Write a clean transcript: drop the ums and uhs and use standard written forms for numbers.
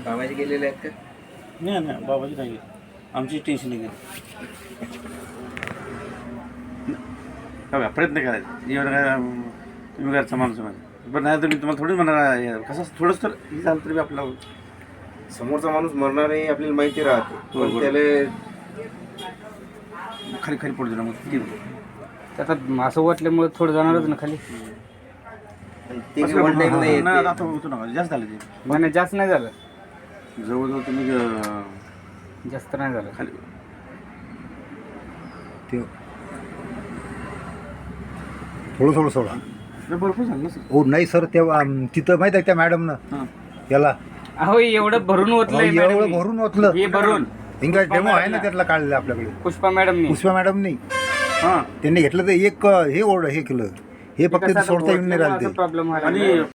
कामाचे गेलेले आहेत का? नाही बाबाजी नाही आमची टेन्शन नाही गेली. बघा प्रयत्न करायचा एवढं काय तुम्ही घरचा माणूस माझा बरं नाही तर मी तुम्हाला थोडंच म्हणणार कसं थोडंच तर हे झालं तरी आपला समोरचा माणूस मरणार आहे आपल्याला माहिती राहते, पण बरोबर. त्याला खाली खाली पडतो ना मग ते आता असं वाटल्यामुळे थोडं जाणारच ना खाली. ते काही वन टाइम नाही नाही, येते. आता होतो ना जास्त झालं ते नाही जास्त नाही झालं, जवळजवळ तुम्ही जास्त नाही झालं. खाली थोडं सोडा. भरपूर झालं ना सर. हो नाही सर तेव्हा तिथं माहित आहे त्या मॅडमनं हां त्याला अहो एवढं भरून ओतलंय एवढं मॅडमनी. भरून ओतलं. हे भरून इंग्लिश डेमो आहे ना त्यातला काढलेला आपल्याकडे पुष्पा मॅडमनी. पुष्पा मॅडमनी हां त्यांनी घेतलं तर एक हे केलं हे फक्त सोडता येऊन नाही राहिलं ते. प्रॉब्लेम आणि